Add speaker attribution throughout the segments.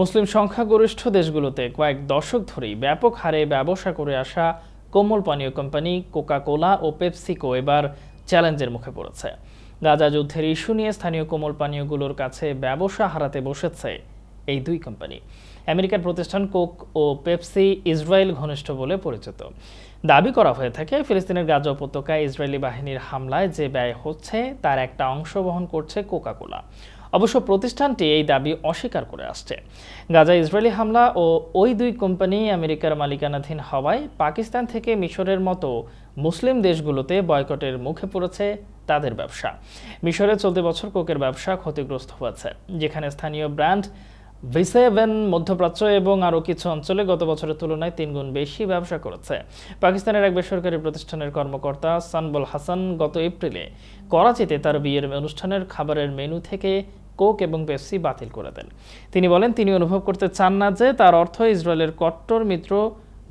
Speaker 1: মুসলিম সংখ্যাগরিষ্ঠ দেশগুলোতে কয়েক দশক ধরেই ব্যাপক হারে ব্যবসা করে আসা কোমল পানীয় কোম্পানি কোকা কোলা ও পেপসিকো এবার চ্যালেঞ্জের মুখে পড়েছে। গাজা যুদ্ধের ইস্যু নিয়ে স্থানীয় কোমল পানীয়গুলোর কাছে ব্যবসা হারাতে বসেছে এই দুই কোম্পানি। আমেরিকার প্রতিষ্ঠান কোক ও পেপসি ইসরায়েল ঘনিষ্ঠ বলে পরিচিত। দাবি করা হয়ে থাকে ফিলিস্তিনের গাজা উপত্যকায় ইসরায়েলি বাহিনীর হামলায় যে ব্যয় হচ্ছে তার একটা অংশ বহন করছে কোকা কোলা। অবশ্য প্রতিষ্ঠানটি এই দাবি অস্বীকার করে আসছে। গাজা ইসরায়েলি হামলা ও ওই দুই কোম্পানি আমেরিকার মালিকানাধীন হওয়ায় পাকিস্তান থেকে মিশরের মতো মুসলিম দেশগুলোতে বয়কটের মুখে পড়েছে তাদের ব্যবসা। মিশরে চলতি বছর কোকের ব্যবসা ক্ষতিগ্রস্ত হয়েছে, যেখানে স্থানীয় ব্র্যান্ড ভিসেভেন মধ্যপ্রাচ্য এবং আরও কিছু অঞ্চলে গত বছরের তুলনায় 3 গুণ বেশি ব্যবসা করেছে। পাকিস্তানের এক বেসরকারি প্রতিষ্ঠানের কর্মকর্তা সানবল হাসান গত এপ্রিলে করাচিতে তার বিয়ের অনুষ্ঠানের খাবারের মেনু থেকে কোক এবং পেপসি বাতিল করে দেন। তিনি বলেন তিনি অনুভব করতে চান না যে তার অর্থ ইসরায়েলের কট্টর মিত্র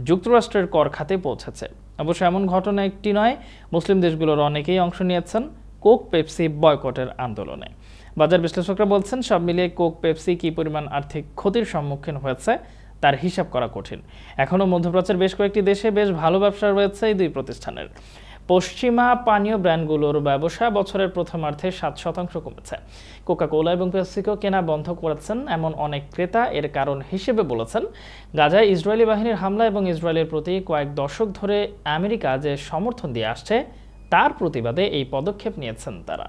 Speaker 1: যুক্তরাষ্ট্রের কর খাতে পৌঁছেছে। অবশ্য এমন ঘটনা একটি নয়, মুসলিম দেশগুলোর অনেকেই অংশ নিয়েছেন কোক পেপসি বয়কটের আন্দোলনে। বাজার বিশ্লেষকরা বলছেন সব মিলিয়ে কোক পেপসি কি পরিমাণ আর্থিক ক্ষতির সম্মুখীন হয়েছে তার হিসাব করা কঠিন। এখনও মধ্যপ্রাচ্যের বেশ কয়েকটি দেশে বেশ ভালো ব্যবসা রয়েছে এই দুই প্রতিষ্ঠানের। পশ্চিমা পানীয় ব্র্যান্ডগুলোর ব্যবসা বছরের প্রথমার্ধে 7% কমেছে। কোকা কোলা এবং পেপসিকো কেনা বন্ধ করেছেন এমন অনেক ক্রেতা এর কারণ হিসেবে বলেছেন গাজায় ইসরায়েলি বাহিনীর হামলা এবং ইসরায়েলের প্রতি কয়েক দশক ধরে আমেরিকা যে সমর্থন দিয়ে আসছে তার প্রতিবাদে এই পদক্ষেপ নিয়েছেন তারা।